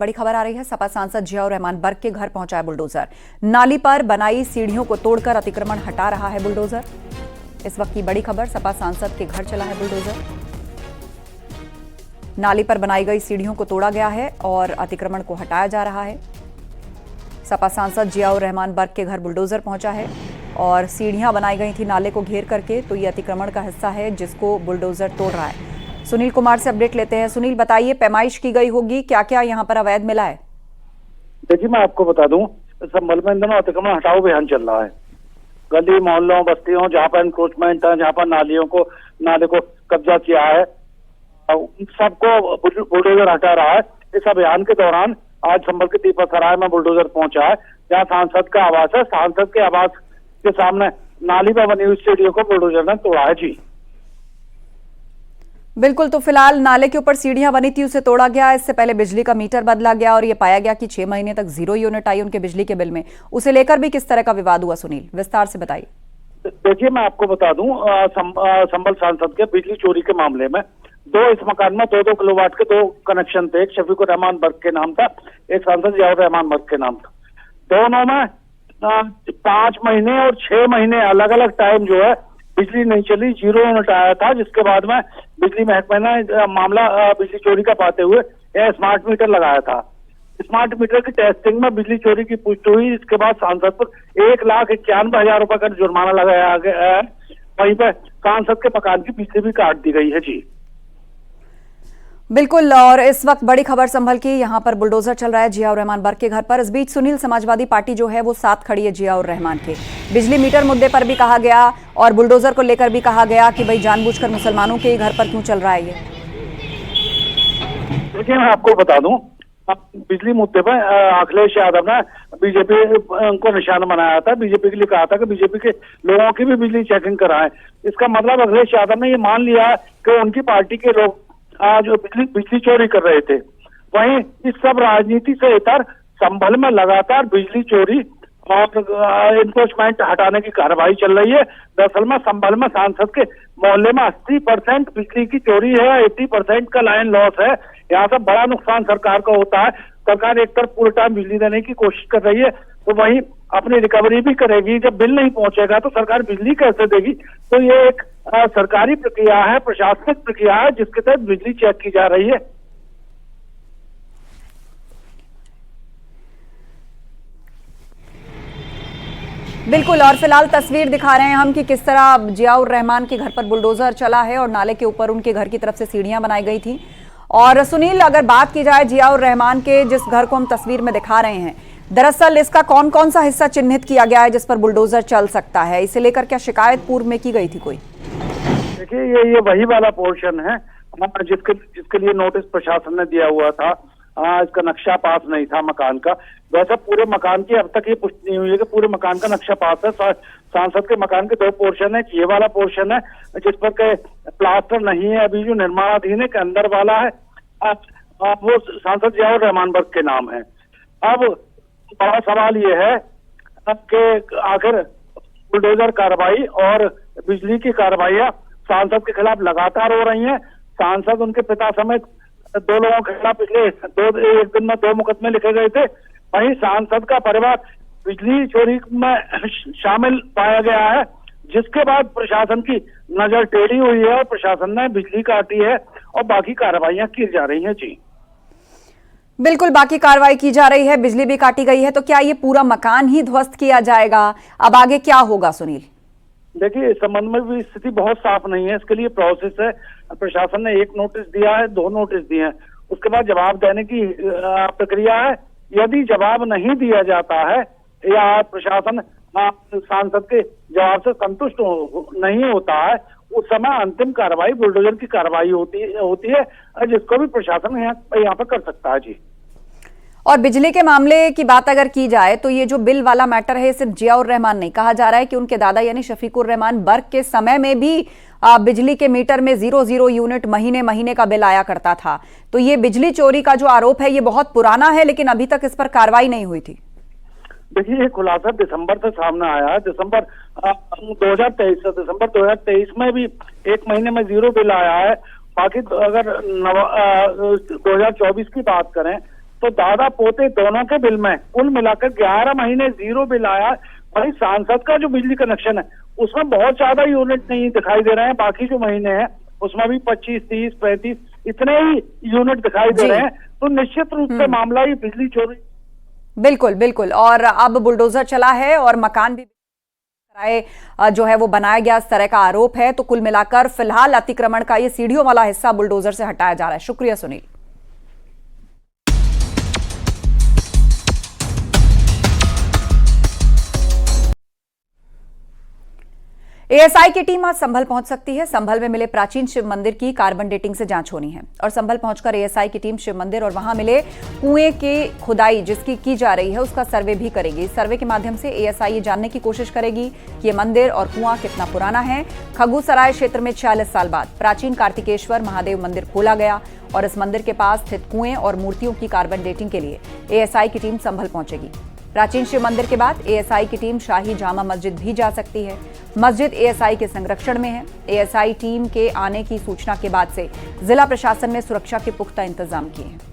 बड़ी खबर आ रही है। सपा सांसद जियाउर रहमान बर्क के घर पहुंचा है बुलडोजर। नाली पर बनाई सीढ़ियों को तोड़कर अतिक्रमण हटा रहा है बुलडोजर। इस वक्त की बड़ी खबर, सपा सांसद के घर चला है बुलडोजर। नाली पर बनाई गई सीढ़ियों को तोड़ा गया है और अतिक्रमण को हटाया जा रहा है। सपा सांसद जियाउर रहमान बर्क के घर बुलडोजर पहुंचा है और सीढ़ियां बनाई गई थी नाले को घेर करके, तो ये अतिक्रमण का हिस्सा है जिसको बुलडोजर तोड़ रहा है। सुनील कुमार से अपडेट लेते हैं। सुनील, बताइए, पैमाइश की गई होगी, क्या क्या यहाँ पर अवैध मिला है? देखिए, मैं आपको बता दूं, संभल में इन दिनों अतिक्रमण हटाओ अभियान चल रहा है। गली मोहल्लों बस्तियों जहाँ पर एनक्रोचमेंट है, जहाँ पर नाले को कब्जा किया है, सबको बुलडोजर हटा रहा है। इस अभियान के दौरान आज संभल के दीपकसराय में बुलडोजर पहुंचा है, जहाँ सांसद का आवास है। सांसद के आवास के सामने नाली पर बनी हुई सीढ़ियों को बुलडोजर ने तोड़ा है। जी बिल्कुल, तो फिलहाल नाले के ऊपर सीढ़ियां बनी थी, उसे तोड़ा गया। इससे पहले बिजली का मीटर बदला गया और ये पाया गया कि 6 महीने तक 0 यूनिट आई उनके बिजली के बिल में। उसे लेकर भी किस तरह का विवाद हुआ? सुनील, विस्तार से बताइए। देखिए, मैं आपको बता दूं, संभल सांसद के बिजली चोरी के मामले में इस मकान में 2-2 किलोवाट के 2 कनेक्शन थे। एक शफीकुर रहमान बर्क के नाम था, एक सांसद जियाउर रहमान बर्क के नाम था। दोनों में 5 महीने और 6 महीने अलग अलग टाइम जो है बिजली नहीं चली, 0 यूनिट आया था। जिसके बाद में बिजली महकमे ने मामला बिजली चोरी का पाते हुए स्मार्ट मीटर लगाया था। स्मार्ट मीटर की टेस्टिंग में बिजली चोरी की पुष्टि हुई। इसके बाद सांसद पर 1,91,000 रुपए का जुर्माना लगाया गया है। वहीं पर सांसद के मकान की बिजली भी काट दी गई है। जी बिल्कुल, और इस वक्त बड़ी खबर संभल की, यहाँ पर बुलडोजर चल रहा है जियाउर रहमान बर्क के घर पर। इस बीच सुनील, समाजवादी पार्टी जो है वो साथ खड़ी है जियाउर रहमान के। बिजली मीटर मुद्दे पर भी कहा गया और बुलडोजर को लेकर भी कहा गया कि भाई जानबूझकर मुसलमानों के ही घर पर क्यों चल रहा है ये? देखिए, मैं आपको बता दूं, बिजली मुद्दे पर अखिलेश यादव ने बीजेपी को निशाना बनाया था। बीजेपी के लिए कहा था कि बीजेपी के लोगों की भी बिजली चेकिंग कराएं। इसका मतलब अखिलेश यादव ने ये मान लिया कि उनकी पार्टी के लोग जो बिजली चोरी कर रहे थे। वहीं इस सब राजनीति से इतर संभल में लगातार बिजली चोरी और एनक्रोचमेंट हटाने की कार्रवाई चल रही है। दरअसल में संभल में सांसद के मोहल्ले में 80% बिजली की चोरी है, 80% का लाइन लॉस है। यहाँ से बड़ा नुकसान सरकार का होता है। सरकार एक तरफ पूरे टाइम बिजली देने की कोशिश कर रही है, तो वहीं अपनी रिकवरी भी करेगी। जब बिल नहीं पहुंचेगा तो सरकार बिजली कैसे देगी? तो ये एक सरकारी प्रक्रिया है, प्रशासनिक प्रक्रिया है, जिसके तहत बिजली चेक की जा रही है। बिल्कुल, और फिलहाल तस्वीर दिखा रहे हैं हम कि किस तरह जियाउर रहमान के घर पर बुलडोजर चला है और नाले के ऊपर उनके घर की तरफ से सीढ़ियां बनाई गई थी। और सुनील, अगर बात की जाए जियाउर रहमान के जिस घर को हम तस्वीर में दिखा रहे हैं, दरअसल इसका कौन कौन सा हिस्सा चिन्हित किया गया है जिस पर बुलडोजर चल सकता है? इसे लेकर क्या शिकायत पूर्व में की गई थी कोई? देखिए, ये वही वाला पोर्शन है जिसके लिए नोटिस प्रशासन ने दिया हुआ था। इसका नक्शा पास नहीं था मकान का। वैसे पूरे मकान की अब तक ये पुष्टि नहीं हुई है कि पूरे मकान का नक्शा पास है। सांसद के मकान के 2 पोर्शन है। ये वाला पोर्शन है जिस पर के प्लास्टर नहीं है, अभी जो निर्माणाधीन है, के अंदर वाला है, वो सांसद जियाउर रहमान बर्क के नाम है। अब बड़ा सवाल ये है कि आखिर बुलडोजर कार्रवाई और बिजली की कार्रवाइयां सांसद के खिलाफ लगातार हो रही हैं। सांसद, उनके पिता समेत 2 लोगों के खिलाफ पिछले एक दिन में 2 मुकदमे लिखे गए थे। वहीं सांसद का परिवार बिजली चोरी में शामिल पाया गया है, जिसके बाद प्रशासन की नजर टेढ़ी हुई है और प्रशासन ने बिजली काटी है और बाकी कार्रवाइयां की जा रही हैं। जी बिल्कुल, बाकी कार्रवाई की जा रही है, बिजली भी काटी गई है। तो क्या ये पूरा मकान ही ध्वस्त किया जाएगा? अब आगे क्या होगा सुनील? देखिए, इस संबंध में भी स्थिति बहुत साफ नहीं है। इसके लिए प्रोसेस है। प्रशासन ने 1 नोटिस दिया है, 2 नोटिस दिए हैं, उसके बाद जवाब देने की प्रक्रिया है। यदि जवाब नहीं दिया जाता है या प्रशासन सांसद के जवाब से संतुष्ट नहीं होता है, उस समय अंतिम कार्रवाई बुलडोजर की कार्रवाई होती है, जिसको भी प्रशासन यहाँ पर कर सकता है। जी और बिजली के मामले की बात अगर की जाए तो ये जो बिल वाला मैटर है, सिर्फ जियाउर रहमान नहीं, कहा जा रहा है कि उनके दादा यानी शफीकुर रहमान बर्क के समय में भी बिजली के मीटर में 0 यूनिट महीने का बिल आया करता था। तो ये बिजली चोरी का जो आरोप है ये बहुत पुराना है, लेकिन अभी तक इस पर कार्रवाई नहीं हुई थी। देखिए, ये खुलासा दिसंबर से सामने आया है। दिसंबर 2023 में भी 1 महीने में 0 बिल आया है। बाकी अगर 2024 की बात करें तो दादा पोते दोनों के बिल में कुल मिलाकर 11 महीने जीरो बिल आया। भाई सांसद का जो बिजली कनेक्शन है उसमें बहुत ज्यादा यूनिट नहीं दिखाई दे रहे हैं, बाकी जो महीने हैं उसमें भी 25, 30, 35 इतने ही यूनिट दिखाई दे रहे हैं। तो निश्चित रूप से मामला ये बिजली चोरी। बिल्कुल बिल्कुल। और अब बुलडोजर चला है और मकान भी कराए जो है वो बनाया गया, इस तरह का आरोप है। तो कुल मिलाकर फिलहाल अतिक्रमण का ये सीढ़ियों वाला हिस्सा बुलडोजर से हटाया जा रहा है। शुक्रिया सुनील। एएसआई की टीम आज संभल पहुंच सकती है। संभल में मिले प्राचीन शिव मंदिर की कार्बन डेटिंग से जांच होनी है और संभल पहुंचकर एएसआई की टीम शिव मंदिर और वहां मिले कुएं की खुदाई जिसकी की जा रही है उसका सर्वे भी करेगी। इस सर्वे के माध्यम से एएसआई ये जानने की कोशिश करेगी कि ये मंदिर और कुआं कितना पुराना है। खगूसराय क्षेत्र में 46 साल बाद प्राचीन कार्तिकेश्वर महादेव मंदिर खोला गया और इस मंदिर के पास स्थित कुएं और मूर्तियों की कार्बन डेटिंग के लिए एएसआई की टीम संभल पहुंचेगी। प्राचीन शिव मंदिर के बाद एएसआई की टीम शाही जामा मस्जिद भी जा सकती है। मस्जिद एएसआई के संरक्षण में है। एएसआई टीम के आने की सूचना के बाद से जिला प्रशासन ने सुरक्षा के पुख्ता इंतजाम किए हैं।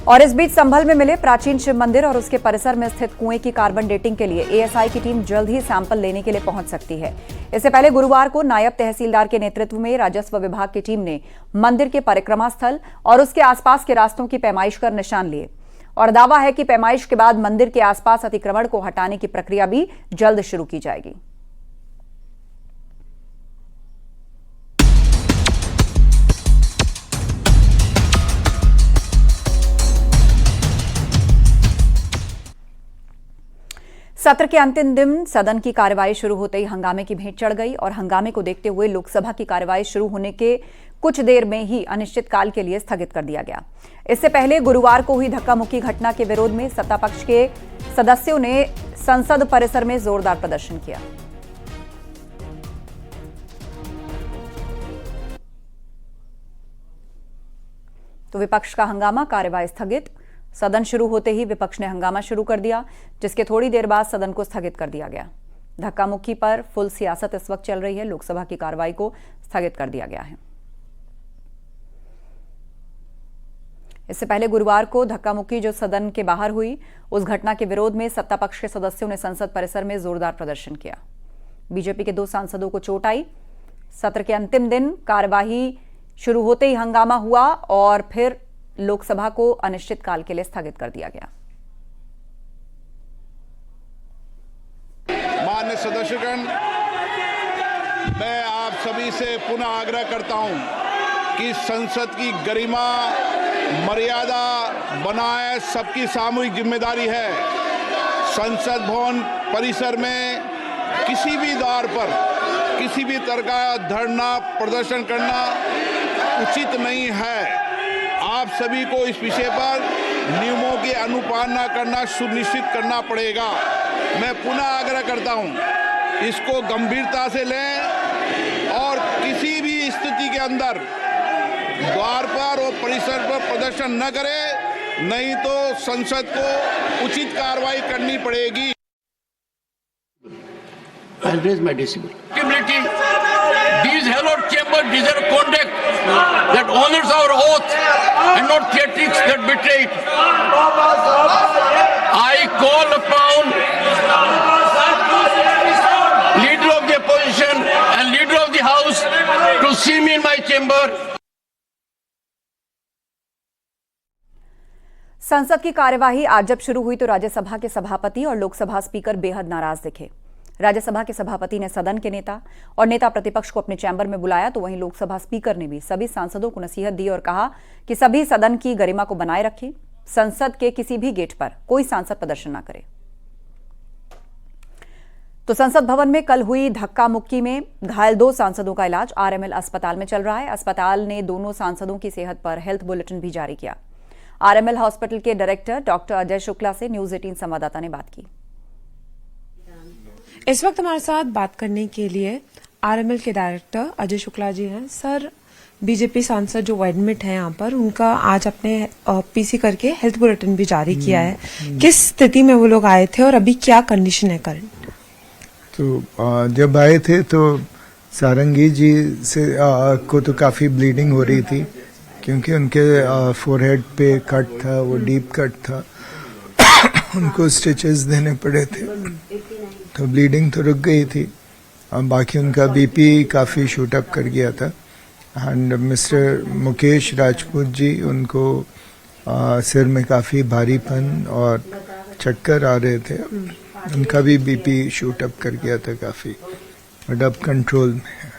और इस बीच संभल में मिले प्राचीन शिव मंदिर और उसके परिसर में स्थित कुएं की कार्बन डेटिंग के लिए एएसआई की टीम जल्द ही सैंपल लेने के लिए पहुंच सकती है। इससे पहले गुरुवार को नायब तहसीलदार के नेतृत्व में राजस्व विभाग की टीम ने मंदिर के परिक्रमा स्थल और उसके आसपास के रास्तों की पैमाइश कर निशान लिए और दावा है कि पैमाइश के बाद मंदिर के आसपास अतिक्रमण को हटाने की प्रक्रिया भी जल्द शुरू की जाएगी। सत्र के अंतिम दिन सदन की कार्यवाही शुरू होते ही हंगामे की भेंट चढ़ गई और हंगामे को देखते हुए लोकसभा की कार्यवाही शुरू होने के कुछ देर में ही अनिश्चितकाल के लिए स्थगित कर दिया गया। इससे पहले गुरुवार को हुई धक्का मुक्की घटना के विरोध में सत्ता पक्ष के सदस्यों ने संसद परिसर में जोरदार प्रदर्शन किया। तो विपक्ष का हंगामा, कार्यवाही स्थगित। सदन शुरू होते ही विपक्ष ने हंगामा शुरू कर दिया, जिसके थोड़ी देर बाद सदन को स्थगित कर दिया गया। धक्का मुक्की पर फुल सियासत इस वक्त चल रही है। लोकसभा की कार्रवाई को स्थगित कर दिया गया है। इससे पहले गुरुवार को धक्का मुक्की जो सदन के बाहर हुई, उस घटना के विरोध में सत्ता पक्ष के सदस्यों ने संसद परिसर में जोरदार प्रदर्शन किया। बीजेपी के 2 सांसदों को चोट आई। सत्र के अंतिम दिन कार्यवाही शुरू होते ही हंगामा हुआ और फिर लोकसभा को अनिश्चितकाल के लिए स्थगित कर दिया गया। माननीय सदस्यगण, मैं आप सभी से पुनः आग्रह करता हूं कि संसद की गरिमा मर्यादा बनाए सबकी सामूहिक जिम्मेदारी है। संसद भवन परिसर में किसी भी द्वार पर किसी भी तरह का धरना प्रदर्शन करना उचित नहीं है। आप सभी को इस विषय पर नियमों की अनुपालना करना सुनिश्चित करना पड़ेगा। मैं पुनः आग्रह करता हूं, इसको गंभीरता से लें और किसी भी स्थिति के अंदर द्वार पर और परिसर पर प्रदर्शन न करें, नहीं तो संसद को उचित कार्रवाई करनी पड़ेगी। I'll raise my decibel. These hallowed chambers deserve conduct that honors our oath and not theatrics that betray it. I call upon leader of the opposition and leader of the house to see me in my chamber. संसद की कार्यवाही आज जब शुरू हुई तो राज्यसभा के सभापति और लोकसभा स्पीकर बेहद नाराज दिखे। राज्यसभा के सभापति ने सदन के नेता और नेता प्रतिपक्ष को अपने चैम्बर में बुलाया, तो वहीं लोकसभा स्पीकर ने भी सभी सांसदों को नसीहत दी और कहा कि सभी सदन की गरिमा को बनाए रखें। संसद के किसी भी गेट पर कोई सांसद प्रदर्शन न करे। तो संसद भवन में कल हुई धक्का मुक्की में घायल 2 सांसदों का इलाज आरएमएल अस्पताल में चल रहा है। अस्पताल ने दोनों सांसदों की सेहत पर हेल्थ बुलेटिन भी जारी किया। आरएमएल हॉस्पिटल के डायरेक्टर डॉक्टर अजय शुक्ला से न्यूज 18 संवाददाता ने बात की। इस वक्त हमारे साथ बात करने के लिए आरएमएल के डायरेक्टर अजय शुक्ला जी हैं। सर, बीजेपी सांसद जो एडमिट है यहाँ पर, उनका आज अपने पीसी करके हेल्थ बुलेटिन भी जारी किया है। किस स्थिति में वो लोग आए थे और अभी क्या कंडीशन है करंट? तो जब आए थे तो सारंगी जी से को तो काफ़ी ब्लीडिंग हो रही थी क्योंकि उनके फोरहेड पे कट था, वो डीप कट था। उनको स्टिचेस देने पड़े थे तो ब्लीडिंग तो रुक गई थी। बाकी उनका बीपी काफ़ी शूट अप कर गया था। एंड मिस्टर मुकेश राजपूत जी, उनको सिर में काफ़ी भारीपन और चक्कर आ रहे थे। उनका भी बीपी शूट अप कर गया था काफ़ी, बट अब कंट्रोल में है।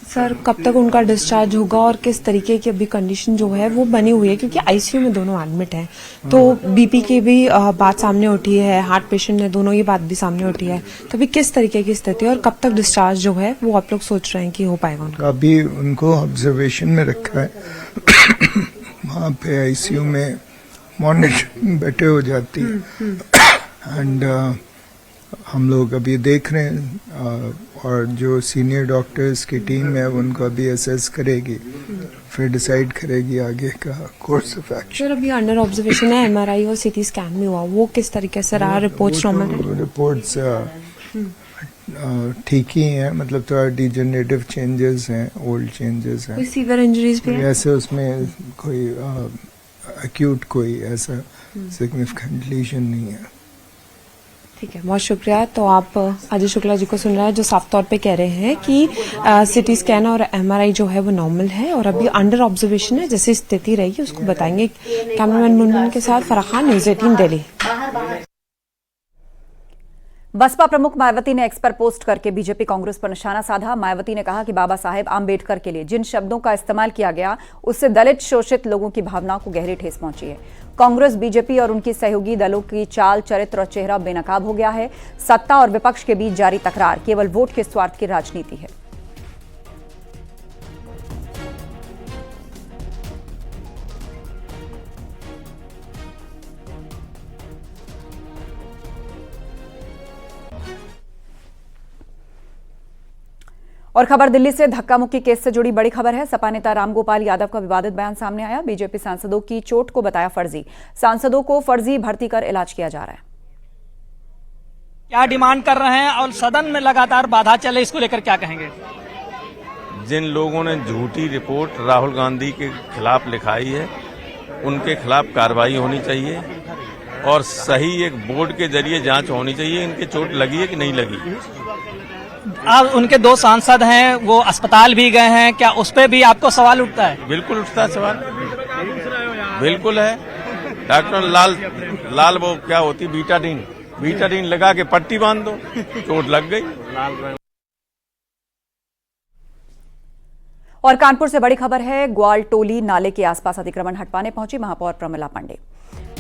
सर कब तक उनका डिस्चार्ज होगा और किस तरीके की अभी कंडीशन जो है वो बनी हुई है, क्योंकि आईसीयू में दोनों एडमिट हैं, तो बीपी की भी बात सामने उठी है, हार्ट पेशेंट है, दोनों ये बात भी सामने उठी है। तो अभी किस तरीके की स्थिति है और कब तक डिस्चार्ज जो है वो आप लोग सोच रहे हैं कि हो पाएगा उनका? अभी उनको ऑब्जर्वेशन में रखा है। वहाँ पे आईसीयू में मॉनिटरिंग बेटर हो जाती है। एंड हम लोग अभी देख रहे हैं और जो सीनियर डॉक्टर्स की टीम है उनको अभी असेस करेगी, फिर डिसाइड करेगी आगे का कोर्स ऑफ एक्शन। सर अभी अंडर ऑब्जर्वेशन है, एमआरआई और सीटी स्कैन भी हुआ, वो किस तरीके से रहा? रिपोर्ट्स नॉर्मल है? रिपोर्ट्स ठीक ही हैं, मतलब थोड़ा डिजेनरेटिव चेंजेस हैं, ओल्ड चेंजेस हैं। कोई सीवियर इंजरीज भी है? ऐसे उसमें कोई एक्यूट कोई ऐसा सिग्निफिकेंट लीजन नहीं है। ठीक है, बहुत शुक्रिया। तो आप अजय शुक्ला जी को सुन रहे हैं जो साफ तौर पे कह रहे हैं कि सीटी स्कैन और एमआरआई जो है वो नॉर्मल है और अभी अंडर ऑब्जर्वेशन है। जैसी स्थिति रहेगी उसको बताएंगे। कैमरामैन मुनमुन के साथ फराह खान, न्यूज़ 18 दिल्ली। बसपा प्रमुख मायावती ने एक्स पर पोस्ट करके बीजेपी कांग्रेस पर निशाना साधा। मायावती ने कहा कि बाबा साहेब आंबेडकर के लिए जिन शब्दों का इस्तेमाल किया गया उससे दलित शोषित लोगों की भावनाओं को गहरी ठेस पहुंची है। कांग्रेस, बीजेपी और उनकी सहयोगी दलों की चाल, चरित्र और चेहरा बेनकाब हो गया है। सत्ता और विपक्ष के बीच जारी तकरार केवल वोट के स्वार्थ की राजनीति है। और खबर दिल्ली से, धक्का मुक्की केस से जुड़ी बड़ी खबर है। सपा नेता रामगोपाल यादव का विवादित बयान सामने आया। बीजेपी सांसदों की चोट को बताया फर्जी। सांसदों को फर्जी भर्ती कर इलाज किया जा रहा है। क्या डिमांड कर रहे हैं और सदन में लगातार बाधा चले, इसको लेकर क्या कहेंगे? जिन लोगों ने झूठी रिपोर्ट राहुल गांधी के खिलाफ लिखाई है उनके खिलाफ कार्रवाई होनी चाहिए और सही एक बोर्ड के जरिए जांच होनी चाहिए इनके चोट लगी है कि नहीं लगी। अब उनके 2 सांसद हैं, वो अस्पताल भी गए हैं, क्या उस पर भी आपको सवाल उठता है? बिल्कुल उठता है सवाल, बिल्कुल है। डॉक्टर लाल वो क्या होती बीटाडीन लगा के पट्टी बांध दो, चोट लग गई। और कानपुर से बड़ी खबर है। ग्वालटोली नाले के आसपास अतिक्रमण हटवाने पहुंची महापौर प्रमिला पांडे।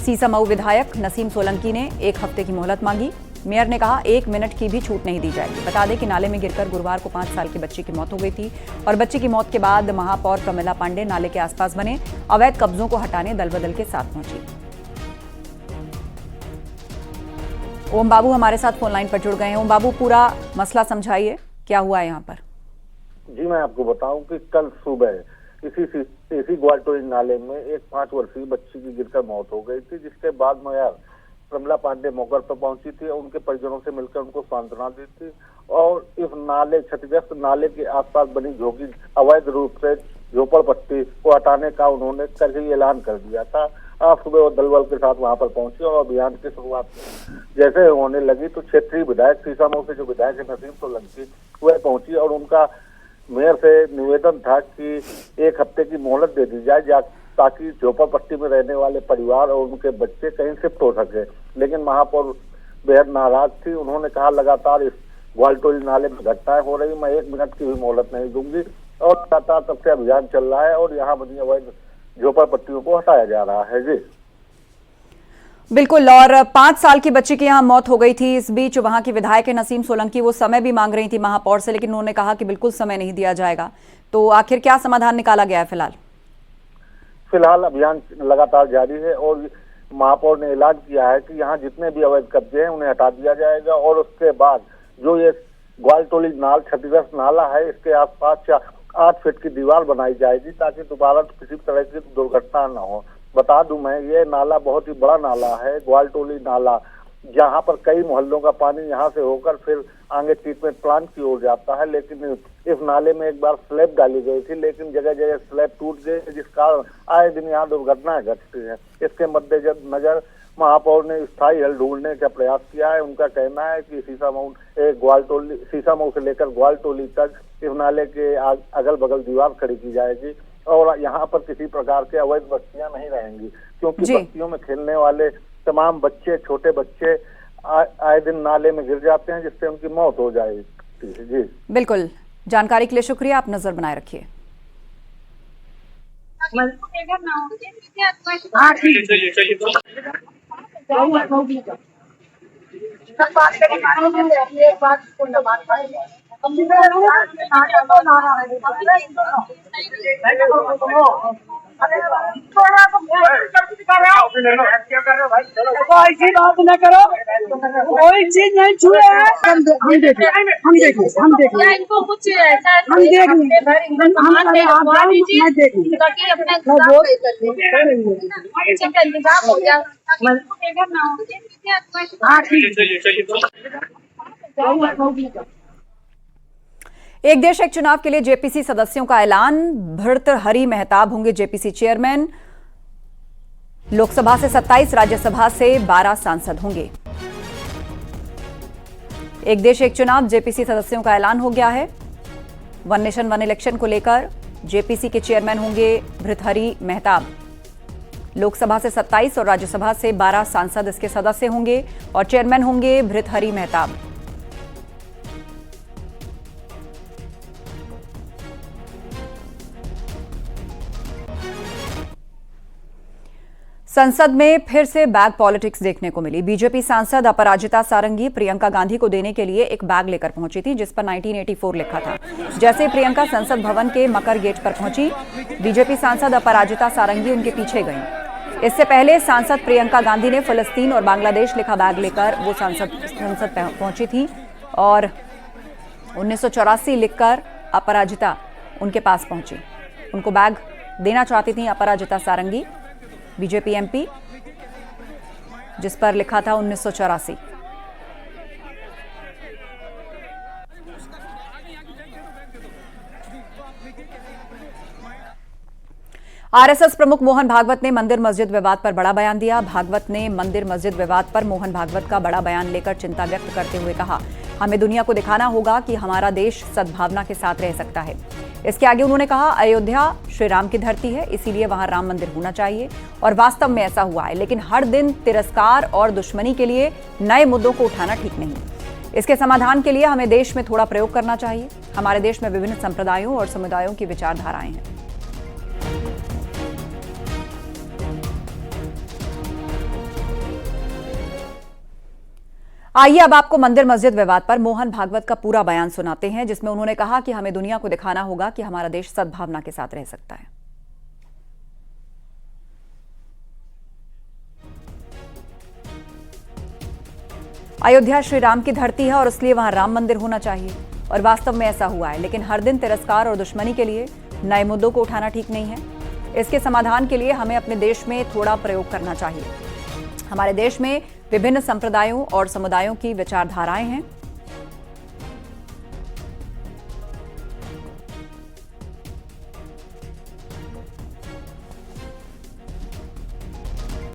सीसामऊ विधायक नसीम सोलंकी ने 1 हफ्ते की मोहलत मांगी। मेयर ने कहा 1 मिनट की भी छूट नहीं दी जाएगी। बता दें कि नाले में गिरकर गुरुवार को 5 साल की बच्ची की मौत हो गई थी और बच्ची की मौत के बाद महापौर प्रमिला पांडे नाले के आसपास बने अवैध कब्जों को हटाने दलबदल के साथ पहुंची। ओम बाबू हमारे साथ फोन लाइन पर जुड़ गए हैं। ओम बाबू, पूरा मसला समझाइए, क्या हुआ है यहाँ पर? जी, मैं आपको बताऊं कि कल सुबह इसी ग्वालटोली नाले में एक 5 वर्षीय बच्ची की गिरकर मौत हो गई थी, जिसके बाद मेयर प्रमिला पांडे मौके पर पहुंची थी और उनके परिजनों से मिलकर उनको सांत्वना दी थी और इस क्षतिग्रस्त नाले के आसपास बनी झोंकी अवैध रूप से झोपड़पट्टी को हटाने का उन्होंने कल ही ऐलान कर दिया था। आज सुबह वो दलबल के साथ वहां पर पहुंची और अभियान की शुरुआत जैसे होने लगी तो क्षेत्रीय विधायक सीसामऊ से जो विधायक है नसीम सोलंकी वह पहुंची और उनका मेयर से निवेदन था कि 1 हफ्ते की मोहलत दे दी जाए ताकि झोपड़पट्टी में रहने वाले परिवार और उनके बच्चे कहीं शिफ्ट हो सके। लेकिन महापौर बेहद नाराज थी। उन्होंने कहा लगातार इस ग्वालटोली नाले में घटनाएं हो रही, मैं 1 मिनट की भी मोहलत नहीं दूंगी और लगातार तब से अभियान चल रहा है और यहाँ बनी अवैध झोपड़पट्टियों को हटाया जा रहा है। जी बिल्कुल। और 5 साल की बच्ची की यहाँ मौत हो गई थी। इस बीच वहां की विधायक नसीम सोलंकी वो समय भी मांग रही थी महापौर से, लेकिन उन्होंने कहा कि बिल्कुल समय नहीं दिया जाएगा। तो आखिर क्या समाधान निकाला गया है? फिलहाल अभियान लगातार जारी है और महापौर ने ऐलान किया है कि यहाँ जितने भी अवैध कब्जे हैं उन्हें हटा दिया जाएगा और उसके बाद जो ये ग्वालटोली क्षतिग्रस्त नाला है इसके आसपास 8 फीट की दीवार बनाई जाएगी ताकि दोबारा किसी तरह की दुर्घटना न हो। बता दूं मैं, ये नाला बहुत ही बड़ा नाला है, ग्वालटोली नाला, जहाँ पर कई मोहल्लों का पानी यहाँ से होकर फिर आगे ट्रीटमेंट प्लांट की ओर जाता है। लेकिन इस नाले में एक बार स्लैब डाली गई थी, लेकिन जगह जगह स्लैब टूट गए, जिस कारण आए दिन यहाँ दुर्घटनाएं घटती है। इसके मद्देनजर महापौर ने स्थायी हल ढूंढने का प्रयास किया है। उनका कहना है कि सीसामऊ से लेकर ग्वालटोली तक इस नाले के अगल बगल दीवार खड़ी की जाएगी और यहाँ पर किसी प्रकार के अवैध बस्तियां नहीं रहेंगी, क्योंकि बस्तियों में खेलने वाले तमाम बच्चे, छोटे बच्चे आए दिन नाले में गिर जाते हैं, जिससे उनकी मौत हो जाएगी। जी बिल्कुल, जानकारी के लिए शुक्रिया। आप नजर बनाए रखिए। ऐसी बात न करो, कोई चीज नहीं छुए हैं। हम एक देश एक चुनाव के लिए जेपीसी सदस्यों का ऐलान। भर्तृहरि मेहताब होंगे जेपीसी चेयरमैन। लोकसभा से 27, राज्यसभा से 12 सांसद होंगे। एक देश एक चुनाव जेपीसी सदस्यों का ऐलान हो गया है। वन नेशन वन इलेक्शन को लेकर जेपीसी के चेयरमैन होंगे भर्तृहरि मेहताब। लोकसभा से 27 और राज्यसभा से 12 सांसद इसके सदस्य होंगे और चेयरमैन होंगे भर्तृहरि मेहताब। संसद में फिर से बैग पॉलिटिक्स देखने को मिली। बीजेपी सांसद अपराजिता सारंगी प्रियंका गांधी को देने के लिए एक बैग लेकर पहुंची थी, जिस पर 1984 लिखा था। जैसे प्रियंका संसद भवन के मकर गेट पर पहुंची, बीजेपी सांसद अपराजिता सारंगी उनके पीछे गईं। इससे पहले सांसद प्रियंका गांधी ने फिलिस्तीन और बांग्लादेश लिखा बैग लेकर वो संसद पहुंची थी और 1984 लिखकर अपराजिता उनके पास पहुंची। उनको बैग देना चाहती थी अपराजिता सारंगी, बीजेपी एमपी, जिस पर लिखा था 1984। आरएसएस प्रमुख मोहन भागवत ने मंदिर मस्जिद विवाद पर बड़ा बयान दिया। भागवत ने मंदिर मस्जिद विवाद पर मोहन भागवत का बड़ा बयान लेकर चिंता व्यक्त करते हुए कहा, हमें दुनिया को दिखाना होगा कि हमारा देश सद्भावना के साथ रह सकता है। इसके आगे उन्होंने कहा, अयोध्या श्री राम की धरती है, इसीलिए वहां राम मंदिर होना चाहिए और वास्तव में ऐसा हुआ है। लेकिन हर दिन तिरस्कार और दुश्मनी के लिए नए मुद्दों को उठाना ठीक नहीं। इसके समाधान के लिए हमें देश में थोड़ा प्रयोग करना चाहिए। हमारे देश में विभिन्न संप्रदायों और समुदायों की विचारधाराएं हैं। आइए अब आपको मंदिर मस्जिद विवाद पर मोहन भागवत का पूरा बयान सुनाते हैं, जिसमें उन्होंने कहा कि हमें दुनिया को दिखाना होगा कि हमारा देश सद्भावना के साथ रह सकता है। अयोध्या श्री राम की धरती है और इसलिए वहां राम मंदिर होना चाहिए और वास्तव में ऐसा हुआ है। लेकिन हर दिन तिरस्कार और दुश्मनी के लिए नए मुद्दों को उठाना ठीक नहीं है। इसके समाधान के लिए हमें अपने देश में थोड़ा प्रयोग करना चाहिए। हमारे देश में विभिन्न संप्रदायों और समुदायों की विचारधाराएं हैं।